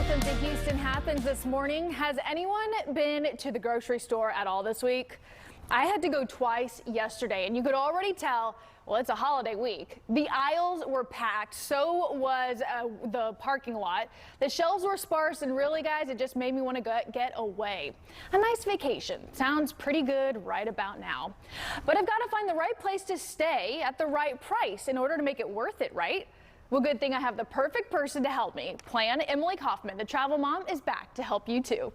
Welcome to Houston Happens this morning. Has anyone been to the grocery store at all this week? I had to go twice yesterday, and you could already tell, well, it's a holiday week. The aisles were packed, so was the parking lot. The shelves were sparse, and really, guys, it just made me want to get away. A nice vacation. Sounds pretty good right about now. But I've got to find the right place to stay at the right price in order to make it worth it, right? Well, good thing I have the perfect person to help me plan. Emily Kaufman, the travel mom, is back to help you too.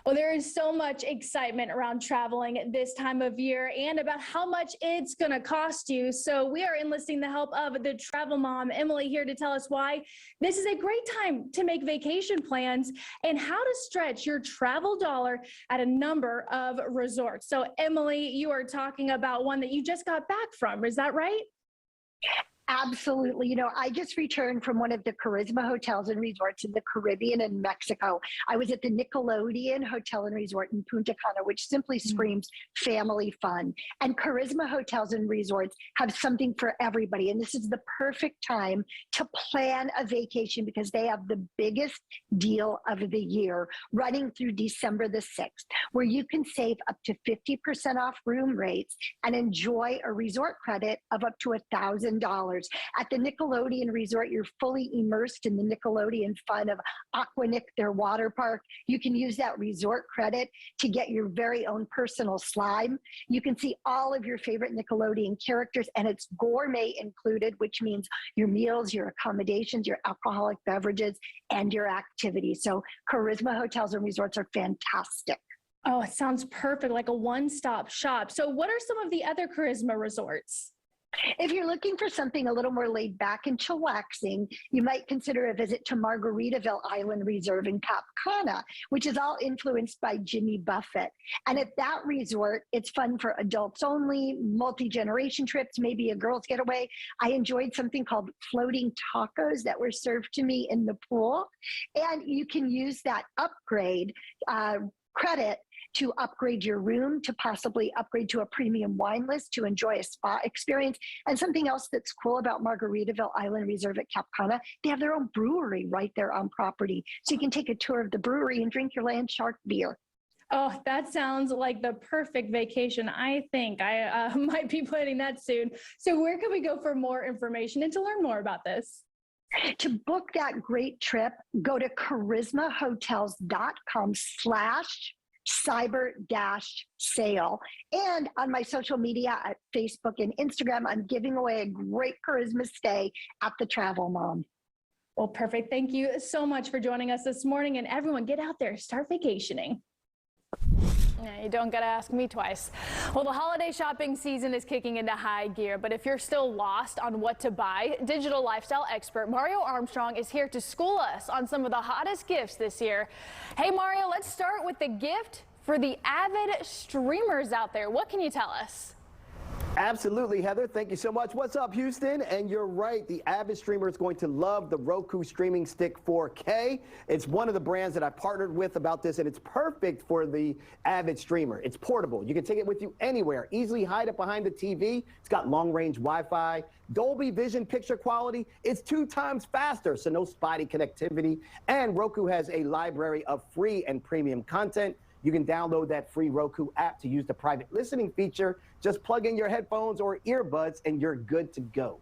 Well, there is so much excitement around traveling this time of year and about how much it's going to cost you. So we are enlisting the help of the travel mom, Emily, here to tell us why this is a great time to make vacation plans and how to stretch your travel dollar at a number of resorts. So, Emily, you are talking about one that you just got back from. Is that right? Absolutely. You know, I just returned from one of the Charisma hotels and resorts in the Caribbean and Mexico. I was at the Nickelodeon Hotel and Resort in Punta Cana, which simply screams family fun. And Charisma hotels and resorts have something for everybody. And this is the perfect time to plan a vacation because they have the biggest deal of the year running through December the 6th, where you can save up to 50% off room rates and enjoy a resort credit of up to $1,000. At the Nickelodeon Resort, you're fully immersed in the Nickelodeon fun of Aquanic, their water park. You can use that resort credit to get your very own personal slime. You can see all of your favorite Nickelodeon characters, and it's gourmet included, which means your meals, your accommodations, your alcoholic beverages, and your activities. So Charisma hotels and resorts are fantastic. Oh, it sounds perfect, like a one-stop shop. So what are some of the other Charisma resorts? If you're looking for something a little more laid back and chillaxing, you might consider a visit to Margaritaville Island Reserve in Cap Cana, which is all influenced by Jimmy Buffett. And at that resort, it's fun for adults only, multi-generation trips, maybe a girls' getaway. I enjoyed something called floating tacos that were served to me in the pool. And you can use that upgrade credit to upgrade your room, to possibly upgrade to a premium wine list, to enjoy a spa experience. And something else that's cool about Margaritaville Island Reserve at Cap Cana, they have their own brewery right there on property. So you can take a tour of the brewery and drink your Land Shark beer. Oh, that sounds like the perfect vacation. I think I might be planning that soon. So where can we go for more information and to learn more about this? To book that great trip, go to charismahotels.com/cyber-sale. And on my social media at Facebook and Instagram, I'm giving away a great Charisma stay at the Travel Mom. Well, perfect. Thank you so much for joining us this morning. And everyone, get out there, start vacationing. Yeah, you don't gotta ask me twice. Well, the holiday shopping season is kicking into high gear, but if you're still lost on what to buy, digital lifestyle expert Mario Armstrong is here to school us on some of the hottest gifts this year. Hey, Mario, let's start with the gift for the avid streamers out there. What can you tell us? Absolutely, Heather. Thank you so much. What's up, Houston? And you're right. The avid streamer is going to love the Roku Streaming Stick 4K. It's one of the brands that I partnered with about this, and it's perfect for the avid streamer. It's portable. You can take it with you anywhere. Easily hide it behind the TV. It's got long-range Wi-Fi, Dolby Vision picture quality. It's 2 times faster, so no spotty connectivity. And Roku has a library of free and premium content. You can download that free Roku app to use the private listening feature. Just plug in your headphones or earbuds and you're good to go.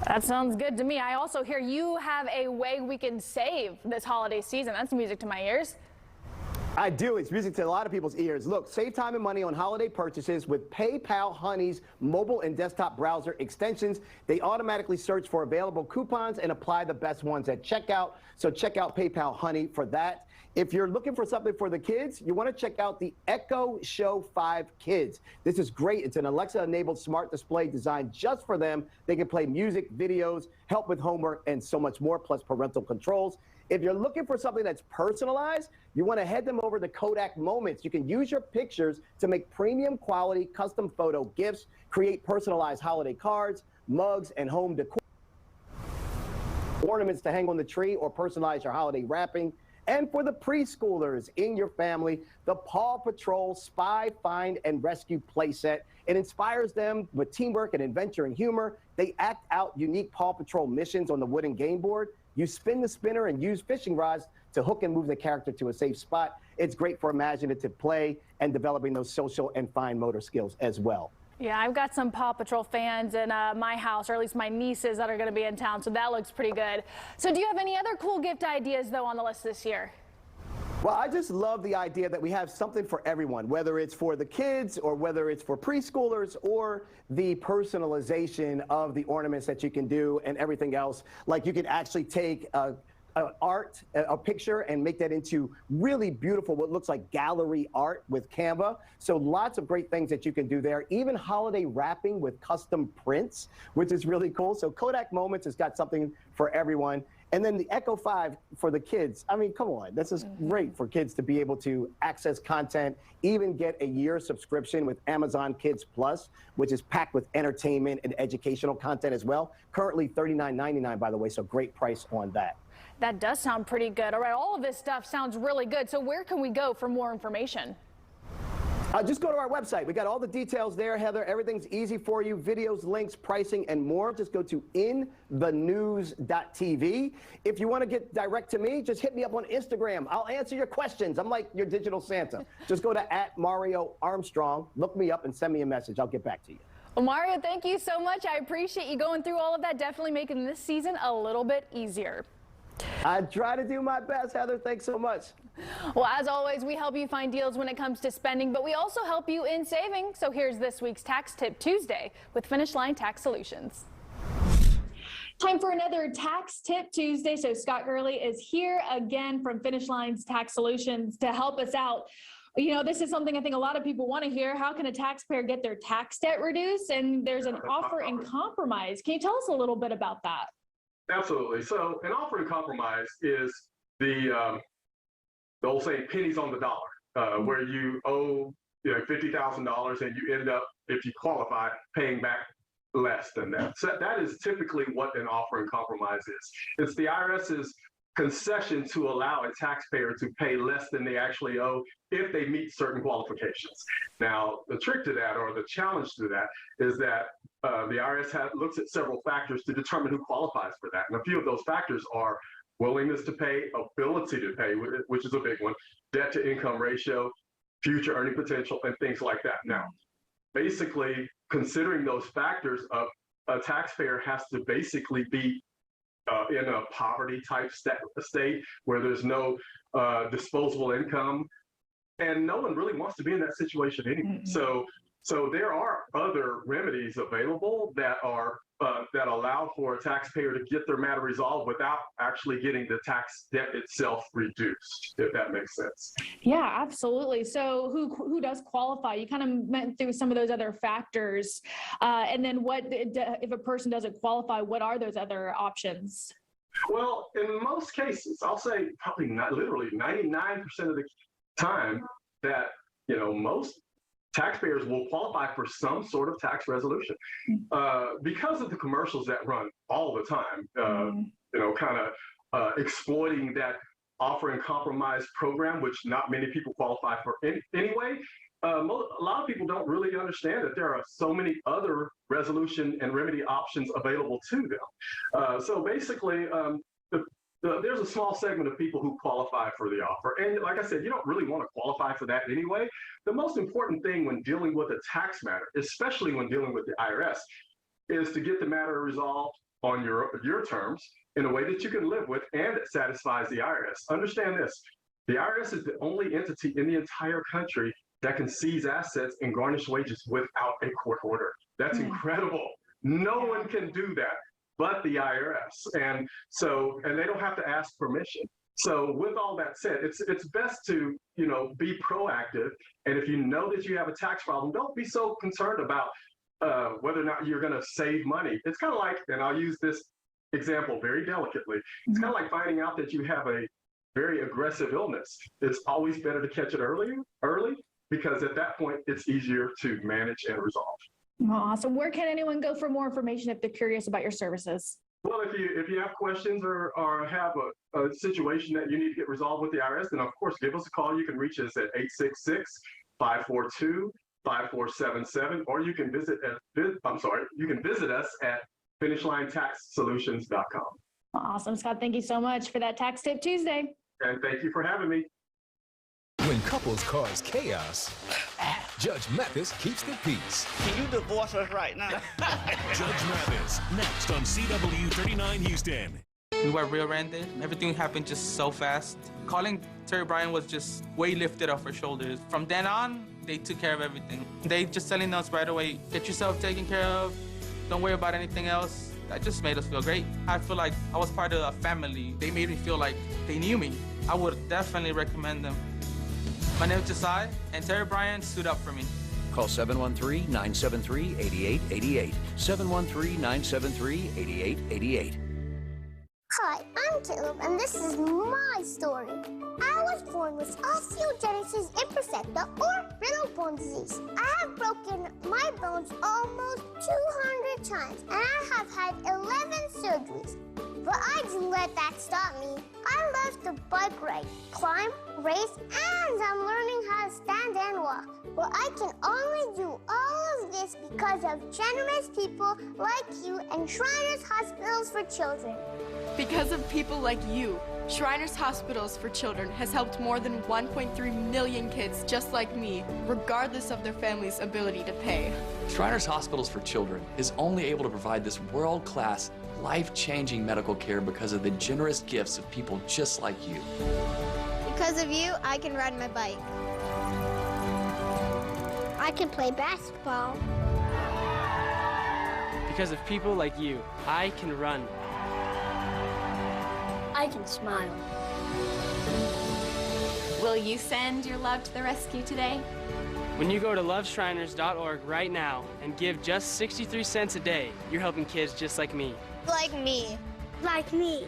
That sounds good to me. I also hear you have a way we can save this holiday season. That's music to my ears. I do. It's music to a lot of people's ears. Look, save time and money on holiday purchases with PayPal Honey's mobile and desktop browser extensions. They automatically search for available coupons and apply the best ones at checkout. So check out PayPal Honey for that. If you're looking for something for the kids, you want to check out the Echo Show 5 Kids. This is great. It's an Alexa-enabled smart display designed just for them. They can play music, videos, help with homework, and so much more, plus parental controls. If you're looking for something that's personalized, you want to head them over to Kodak Moments. You can use your pictures to make premium quality custom photo gifts, create personalized holiday cards, mugs, and home decor, ornaments to hang on the tree, or personalize your holiday wrapping. And for the preschoolers in your family, the Paw Patrol Spy, Find, and Rescue playset. It inspires them with teamwork and adventure and humor. They act out unique Paw Patrol missions on the wooden game board. You spin the spinner and use fishing rods to hook and move the character to a safe spot. It's great for imaginative play and developing those social and fine motor skills as well. Yeah, I've got some Paw Patrol fans in my house, or at least my nieces that are going to be in town, so that looks pretty good. So do you have any other cool gift ideas, though, on the list this year? Well, I just love the idea that we have something for everyone, whether it's for the kids or whether it's for preschoolers or the personalization of the ornaments that you can do and everything else. Like you can actually take a picture and make that into really beautiful, what looks like gallery art with Canva. So lots of great things that you can do there. Even holiday wrapping with custom prints, which is really cool. So Kodak Moments has got something for everyone. And then the Echo 5 for the kids. I mean, come on, this is great for kids to be able to access content, even get a year subscription with Amazon Kids Plus, which is packed with entertainment and educational content as well. Currently $39.99, by the way, so great price on that. That does sound pretty good. All right, all of this stuff sounds really good. So where can we go for more information? Just go to our website. We got all the details there, Heather. Everything's easy for you. Videos, links, pricing, and more. Just go to inthenews.tv. If you want to get direct to me, just hit me up on Instagram. I'll answer your questions. I'm like your digital Santa. Just go to @MarioArmstrong. Look me up and send me a message. I'll get back to you. Well, Mario, thank you so much. I appreciate you going through all of that, definitely making this season a little bit easier. I try to do my best, Heather. Thanks so much. Well, as always, we help you find deals when it comes to spending, but we also help you in saving. So here's this week's Tax Tip Tuesday with Finish Line Tax Solutions. Time for another Tax Tip Tuesday. So Scott Gurley is here again from Finish Line's Tax Solutions to help us out. You know, this is something I think a lot of people want to hear. How can a taxpayer get their tax debt reduced? And there's an offer in compromise. Can you tell us a little bit about that? Absolutely. So an offer in compromise is the old saying pennies on the dollar, where you owe $50,000 and you end up, if you qualify, paying back less than that. So that is typically what an offer in compromise is. It's the IRS's concession to allow a taxpayer to pay less than they actually owe if they meet certain qualifications. Now, the trick to that, or the challenge to that, is that the IRS looks at several factors to determine who qualifies for that. And a few of those factors are willingness to pay, ability to pay, which is a big one, debt to income ratio, future earning potential, and things like that. Now, basically, considering those factors, a taxpayer has to basically be in a poverty type state where there's no disposable income, and no one really wants to be in that situation anyway. So there are other remedies available that are that allow for a taxpayer to get their matter resolved without actually getting the tax debt itself reduced, if that makes sense. Yeah, absolutely. So who does qualify? You kind of went through some of those other factors. And then what if a person doesn't qualify, what are those other options? Well, in most cases, I'll say probably not literally 99% of the time that, most taxpayers will qualify for some sort of tax resolution because of the commercials that run all the time, exploiting that offer and compromise program, which not many people qualify for anyway. A lot of people don't really understand that there are so many other resolution and remedy options available to them. So basically, there's a small segment of people who qualify for the offer. And like I said, you don't really want to qualify for that anyway. The most important thing when dealing with a tax matter, especially when dealing with the IRS, is to get the matter resolved on your terms in a way that you can live with and that satisfies the IRS. Understand this, the IRS is the only entity in the entire country that can seize assets and garnish wages without a court order. That's incredible. No one can do that but the IRS. And they don't have to ask permission. So with all that said, it's best to, be proactive. And if you know that you have a tax problem, don't be so concerned about whether or not you're going to save money. It's kind of like, and I'll use this example very delicately, it's kind of like finding out that you have a very aggressive illness. It's always better to catch it early, because at that point, it's easier to manage and resolve. Awesome. Where can anyone go for more information if they're curious about your services? Well, if you have questions or have a situation that you need to get resolved with the IRS, then of course, give us a call. You can reach us at 866-542-5477, or you can visit us at finishlinetaxsolutions.com. Awesome, Scott. Thank you so much for that Tax Tip Tuesday. And thank you for having me. When couples cause chaos, Judge Mathis keeps the peace. Can you divorce us right now? Judge Mathis, next on CW 39 Houston. We were rear-ended. Everything happened just so fast. Calling Terry Bryan was just way lifted off our shoulders. From then on, they took care of everything. They just telling us right away, get yourself taken care of. Don't worry about anything else. That just made us feel great. I feel like I was part of a family. They made me feel like they knew me. I would definitely recommend them. My name is Josiah, and Terry Bryan stood up for me. Call 713-973-8888. 713-973-8888. Hi, I'm Caleb, and this is my story. I was born with osteogenesis imperfecta, or brittle bone disease. I have broken my bones almost 200 times, and I have had 11 surgeries. But I didn't let that stop me. I love to bike ride, climb, race, and I'm learning how to stand and walk. But I can only do all of this because of generous people like you and Shriners Hospitals for Children. Because of people like you, Shriners Hospitals for Children has helped more than 1.3 million kids just like me, regardless of their family's ability to pay. Shriners Hospitals for Children is only able to provide this world-class, life-changing medical care because of the generous gifts of people just like you. Because of you, I can ride my bike. I can play basketball. Because of people like you, I can run. I can smile. Will you send your love to the rescue today? When you go to loveshriners.org right now and give just 63 cents a day, you're helping kids just like me. Like me. Like me.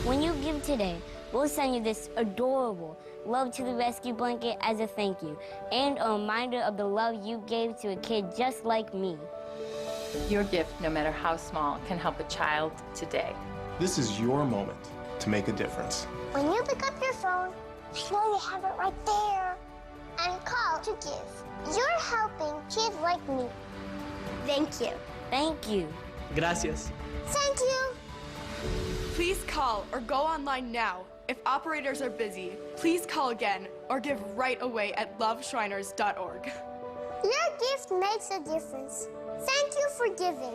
When you give today, we'll send you this adorable Love to the Rescue blanket as a thank you and a reminder of the love you gave to a kid just like me. Your gift, no matter how small, can help a child today. This is your moment to make a difference. When you pick up your phone, I know you have it right there, and call to give. You're helping kids like me. Thank you. Thank you. Gracias. Thank you. Please call or go online now. If operators are busy, please call again or give right away at loveshriners.org. Your gift makes a difference. Thank you for giving.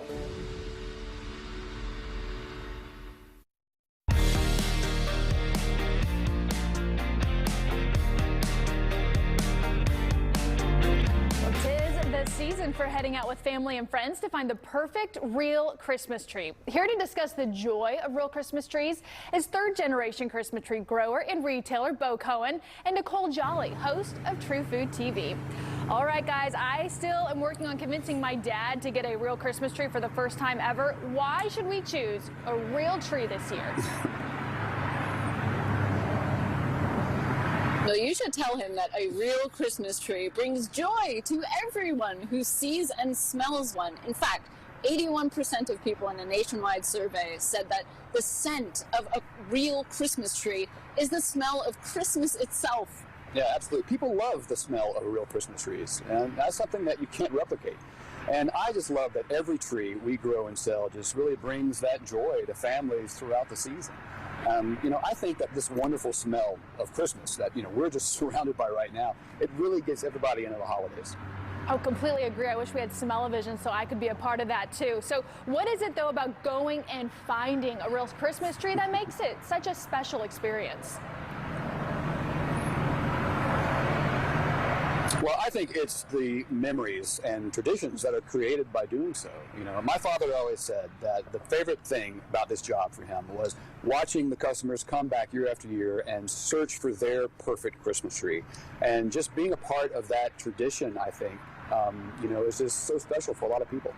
The season for heading out with family and friends to find the perfect real Christmas tree. Here to discuss the joy of real Christmas trees is third-generation Christmas tree grower and retailer Bo Cohen and Nicole Jolly, host of True Food TV. All right, guys, I still am working on convincing my dad to get a real Christmas tree for the first time ever. Why should we choose a real tree this year? Well, you should tell him that a real Christmas tree brings joy to everyone who sees and smells one. In fact, 81% of people in a nationwide survey said that the scent of a real Christmas tree is the smell of Christmas itself. Yeah, absolutely. People love the smell of real Christmas trees, and that's something that you can't replicate. And I just love that every tree we grow and sell just really brings that joy to families throughout the season. I think that this wonderful smell of Christmas that, we're just surrounded by right now, it really gets everybody into the holidays. Oh, completely agree. I wish we had smell-o-vision so I could be a part of that too. So what is it though about going and finding a real Christmas tree that makes it such a special experience? Well, I think it's the memories and traditions that are created by doing so. My father always said that the favorite thing about this job for him was watching the customers come back year after year and search for their perfect Christmas tree. And just being a part of that tradition, I think, is just so special for a lot of people.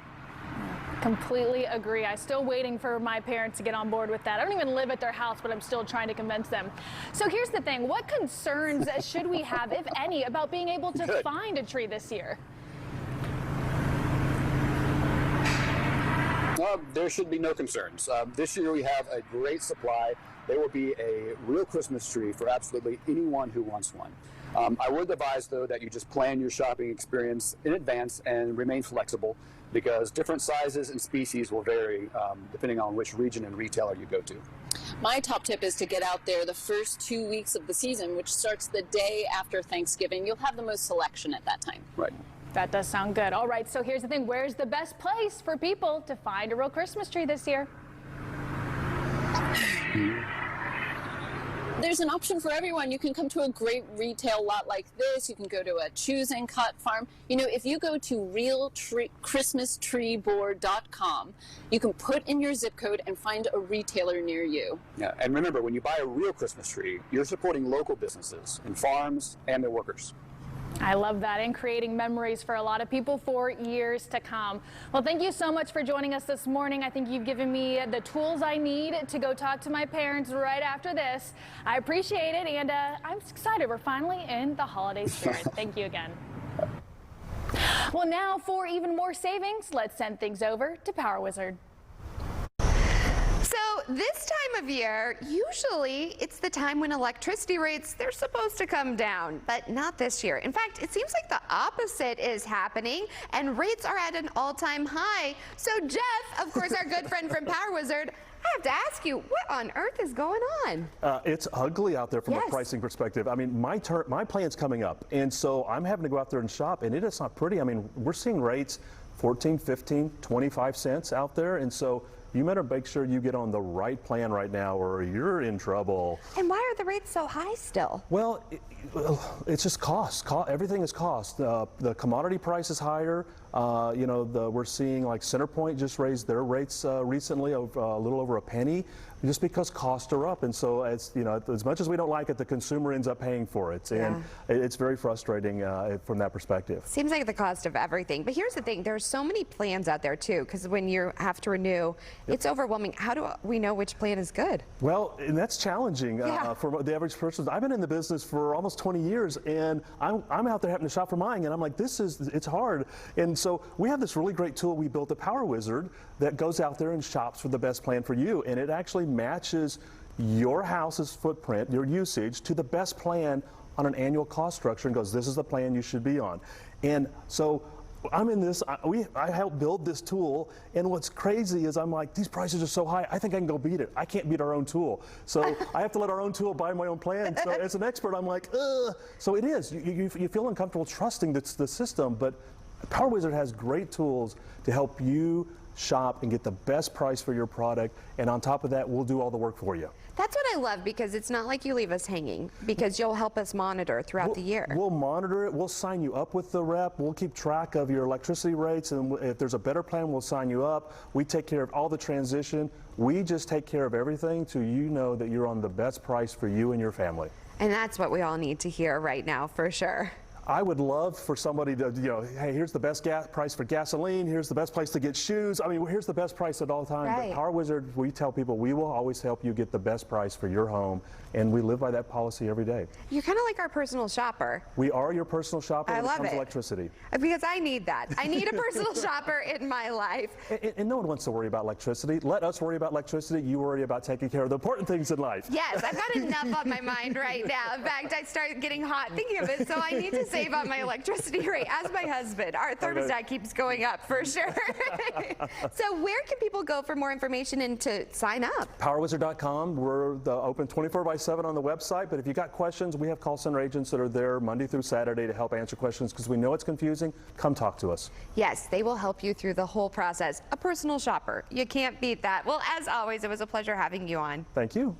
Completely agree. I'm still waiting for my parents to get on board with that. I don't even live at their house, but I'm still trying to convince them. So here's the thing. What concerns should we have, if any, about being able to find a tree this year? There should be no concerns. This year we have a great supply. There will be a real Christmas tree for absolutely anyone who wants one. I would advise, though, that you just plan your shopping experience in advance and remain flexible, because different sizes and species will vary depending on which region and retailer you go to. My top tip is to get out there the first 2 weeks of the season, which starts the day after Thanksgiving. You'll have the most selection at that time. Right. That does sound good. All right, so here's the thing. Where's the best place for people to find a real Christmas tree this year? There's an option for everyone. You can come to a great retail lot like this. You can go to a Choose and Cut farm. You know, if you go to realchristmastreeboard.com, you can put in your zip code and find a retailer near you. Yeah, and remember, when you buy a real Christmas tree, you're supporting local businesses and farms and their workers. I love that, and creating memories for a lot of people for years to come. Well, thank you so much for joining us this morning. I think you've given me the tools I need to go talk to my parents right after this. I appreciate it, and I'm excited. We're finally in the holiday spirit. Thank you again. Well, now for even more savings, let's send things over to Power Wizard. So this time of year, usually it's the time when electricity rates, they're supposed to come down, but not this year. In fact, it seems like the opposite is happening and rates are at an all-time high. So Jeff, of course, our good friend from Power Wizard, I have to ask you, what on earth is going on? It's ugly out there from a pricing perspective. I mean, my plan's coming up, and so I'm having to go out there and shop, and it is not pretty. I mean, we're seeing rates 14, 15, 25 cents out there, and so you better make sure you get on the right plan right now or you're in trouble. And why are the rates so high still? Well, it's just cost. Everything is cost. The commodity price is higher. You know, we're seeing like Centerpoint just raised their rates recently of a little over a penny, just because costs are up. And so, as you know, as much as we don't like it, the consumer ends up paying for it, and it's very frustrating from that perspective. Seems like the cost of everything. But here's the thing: there's so many plans out there too, because when you have to renew, it's overwhelming. How do we know which plan is good? Well, and that's challenging for the average person. I've been in the business for almost 20 years, and I'm out there having to shop for mine, and I'm like, it's hard. And so we have this really great tool we built at Power Wizard that goes out there and shops for the best plan for you, and it actually matches your house's footprint, your usage, to the best plan on an annual cost structure, and goes, this is the plan you should be on. And so I'm in this, I helped build this tool, and what's crazy is I'm like, these prices are so high, I think I can go beat it. I can't beat our own tool. So I have to let our own tool buy my own plan. So as an expert, I'm like, ugh. So it is, you feel uncomfortable trusting the system, but Power Wizard has great tools to help you shop and get the best price for your product, and on top of that, we'll do all the work for you. That's what I love, because it's not like you leave us hanging, because you'll help us monitor throughout the year. We'll monitor it. We'll sign you up with the rep. We'll keep track of your electricity rates, and if there's a better plan, we'll sign you up. We take care of all the transition. We just take care of everything so you know that you're on the best price for you and your family. And that's what we all need to hear right now, for sure. I would love for somebody to, you know, hey, here's the best price for gasoline, here's the best place to get shoes. I mean, here's the best price at all times. Right. But Power Wizard, we tell people we will always help you get the best price for your home, and we live by that policy every day. You're kind of like our personal shopper. We are your personal shopper when it comes to electricity. Because I need that. I need a personal shopper in my life. And no one wants to worry about electricity. Let us worry about electricity. You worry about taking care of the important things in life. Yes, I've got enough on my mind right now. In fact, I start getting hot thinking of it, so I need to save on my electricity rate. As my husband, our thermostat keeps going up for sure. So where can people go for more information and to sign up? PowerWizard.com. We're open 24/7 on the website, but if you got questions, we have call center agents that are there Monday through Saturday to help answer questions, because we know it's confusing. Come talk to us. Yes, they will help you through the whole process. A personal shopper. You can't beat that. Well, as always, it was a pleasure having you on. Thank you.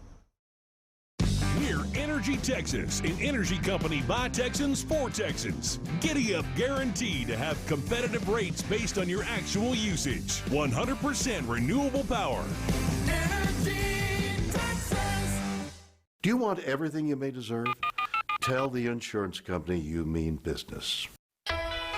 We're Energy Texas, an energy company by Texans for Texans. Giddy up guaranteed to have competitive rates based on your actual usage. 100% renewable power. Energy Texas. Do you want everything you may deserve? Tell the insurance company you mean business.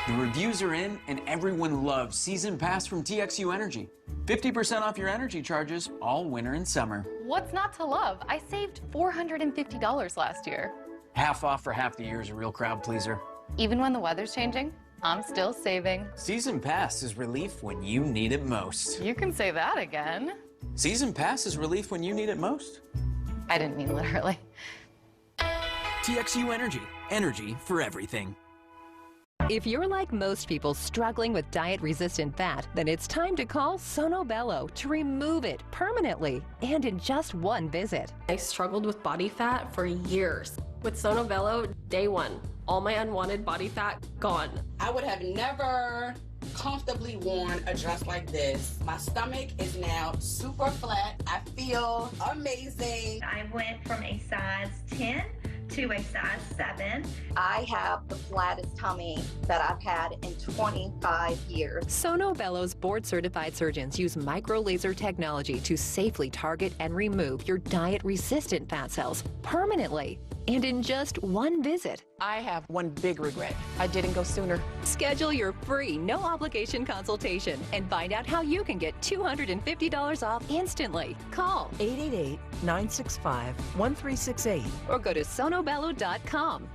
The reviews are in, and everyone loves Season Pass from TXU Energy. 50% off your energy charges all winter and summer. What's not to love? I saved $450 last year. Half off for half the year is a real crowd pleaser. Even when the weather's changing, I'm still saving. Season Pass is relief when you need it most. You can say that again. Season Pass is relief when you need it most. I didn't mean literally. TXU Energy. Energy for everything. If you're like most people struggling with diet-resistant fat, then it's time to call Sono Bello to remove it permanently and in just one visit. I struggled with body fat for years. With Sono Bello, day one, all my unwanted body fat gone. I would have never comfortably worn a dress like this. My stomach is now super flat. I feel amazing. I went from a size 10 to a size 7. I have the flattest tummy that I've had in 25 years. Sono Bello's board-certified surgeons use micro-laser technology to safely target and remove your diet-resistant fat cells permanently and in just one visit. I have one big regret. I didn't go sooner. Schedule your free, no-obligation consultation and find out how you can get $250 off instantly. Call 888-965-1368 or go to sonobello.com.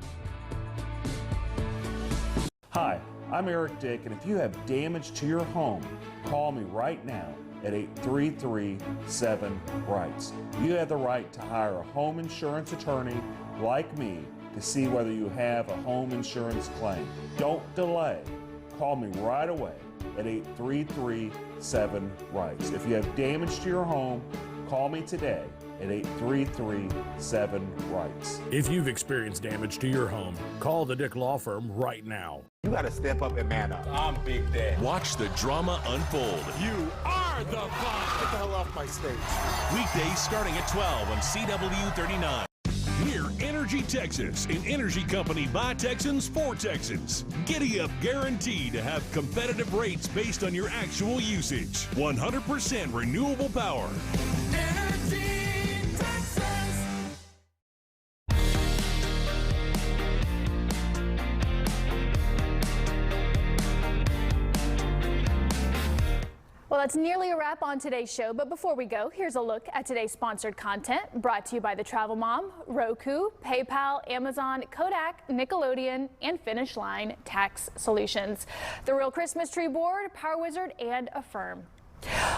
Hi, I'm Eric Dick, and if you have damage to your home, call me right now at 833-7-RIGHTS. You have the right to hire a home insurance attorney like me to see whether you have a home insurance claim. Don't delay. Call me right away at 833-7-RIGHTS. If you have damage to your home, call me today at 833-7-RIGHTS. If you've experienced damage to your home, call the Dick Law Firm right now. You got to step up and man up. I'm Big Dad. Watch the drama unfold. You are the bomb. Get the hell off my stage. Weekdays starting at 12 on CW 39. We're Energy Texas, an energy company by Texans for Texans. Giddy Up guaranteed to have competitive rates based on your actual usage. 100% renewable power. Energy Texas. Well, that's nearly a wrap on today's show, but before we go, here's a look at today's sponsored content brought to you by the Travel Mom, Roku, PayPal, Amazon, Kodak, Nickelodeon, and Finish Line Tax Solutions, The Real Christmas Tree Board, Power Wizard, and Affirm.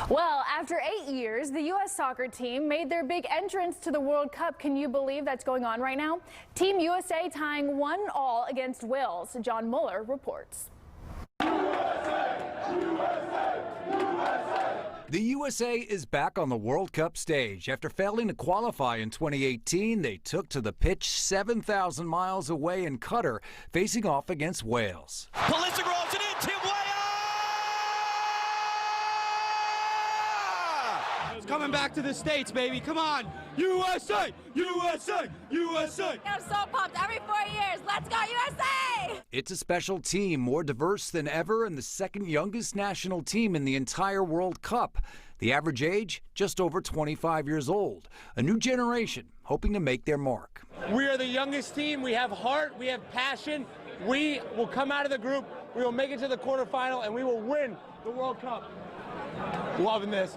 Well, after 8 years, the U.S. soccer team made their big entrance to the World Cup. Can you believe that's going on right now? Team USA tying 1-1 against Wales. John Mueller reports. The USA is back on the World Cup stage. After failing to qualify in 2018, they took to the pitch 7,000 miles away in Qatar, facing off against Wales. Pulisic rolls it in, Tim Weah! It's coming back to the States, baby. Come on. USA! USA! USA! I'm so pumped. Every 4 years. Let's go, USA! It's a special team, more diverse than ever, and the second youngest national team in the entire World Cup. The average age, just over 25 years old. A new generation hoping to make their mark. We are the youngest team. We have heart. We have passion. We will come out of the group. We will make it to the quarterfinal, and we will win the World Cup. Loving this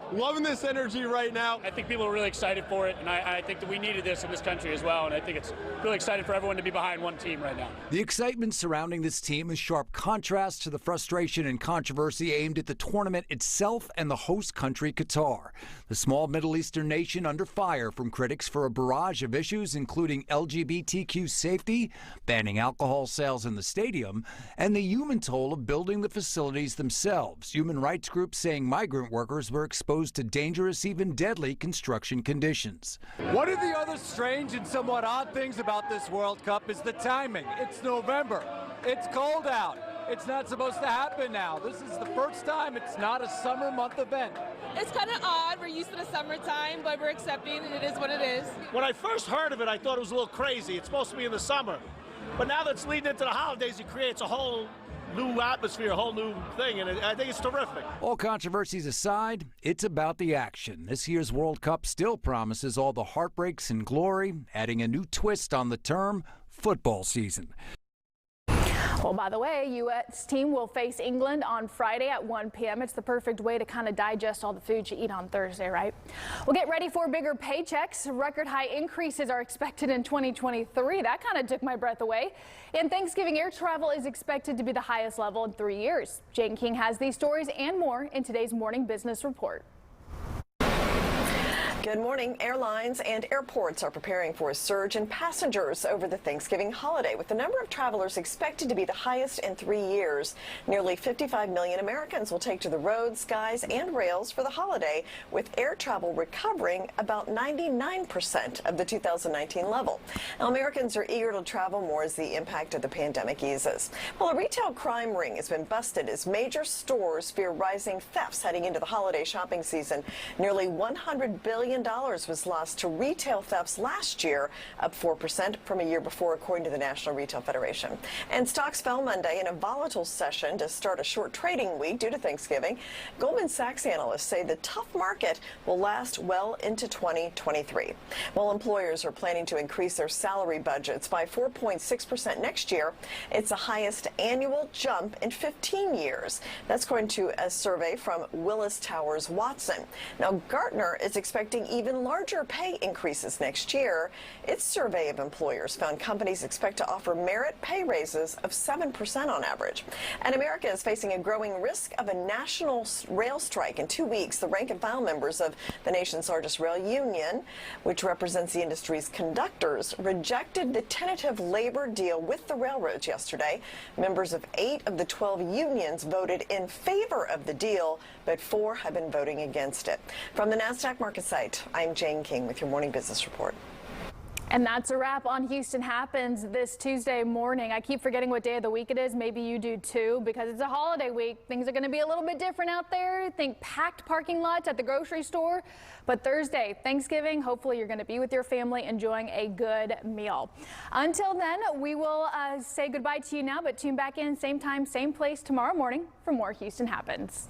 energy right now. I think people are really excited for it, and I think that we needed this in this country as well, and I think it's really exciting for everyone to be behind one team right now. The excitement surrounding this team is sharp contrast to the frustration and controversy aimed at the tournament itself and the host country, Qatar. The small Middle Eastern nation under fire from critics for a barrage of issues, including LGBTQ safety, banning alcohol sales in the stadium, and the human toll of building the facilities themselves. Human rights groups saying migrant workers were exposed to dangerous, even deadly construction conditions. One of the other strange and somewhat odd things about this World Cup is the timing. It's November. It's cold out. It's not supposed to happen now. This is the first time it's not a summer month event. It's kind of odd. We're used to the summertime, but we're accepting it. It is what it is. When I first heard of it, I thought it was a little crazy. It's supposed to be in the summer. But now that's leading into the holidays, it creates a whole new atmosphere, a whole new thing, and I think it's terrific. All controversies aside, it's about the action. This year's World Cup still promises all the heartbreaks and glory, adding a new twist on the term football season. Well, by the way, U.S. team will face England on Friday at 1 p.m. It's the perfect way to kind of digest all the food you eat on Thursday, right? We'll get ready for bigger paychecks. Record high increases are expected in 2023. That kind of took my breath away. And Thanksgiving air travel is expected to be the highest level in 3 years. Jane King has these stories and more in today's Morning Business Report. Good morning. Airlines and airports are preparing for a surge in passengers over the Thanksgiving holiday, with the number of travelers expected to be the highest in 3 years. Nearly 55 million Americans will take to the roads, skies, and rails for the holiday, with air travel recovering about 99% of the 2019 level. Now, Americans are eager to travel more as the impact of the pandemic eases. Well, a retail crime ring has been busted as major stores fear rising thefts heading into the holiday shopping season. Nearly $100 billion was lost to retail thefts last year, up 4% from a year before, according to the National Retail Federation. And stocks fell Monday in a volatile session to start a short trading week due to Thanksgiving. Goldman Sachs analysts say the tough market will last well into 2023. While employers are planning to increase their salary budgets by 4.6% next year, it's the highest annual jump in 15 years. That's according to a survey from Willis Towers Watson. Now, Gartner is expecting even larger pay increases next year. Its survey of employers found companies expect to offer merit pay raises of 7% on average. And America is facing a growing risk of a national rail strike in 2 weeks. The rank and file members of the nation's largest rail union, which represents the industry's conductors, rejected the tentative labor deal with the railroads yesterday. Members of 8 of the 12 unions voted in favor of the deal, but 4 have been voting against it. From the NASDAQ market site, I'm Jane King with your Morning Business Report. And that's a wrap on Houston Happens this Tuesday morning. I keep forgetting what day of the week it is. Maybe you do too, because it's a holiday week. Things are going to be a little bit different out there. Think packed parking lots at the grocery store. But Thursday, Thanksgiving, hopefully you're going to be with your family enjoying a good meal. Until then, we will say goodbye to you now, but tune back in same time, same place tomorrow morning for more Houston Happens.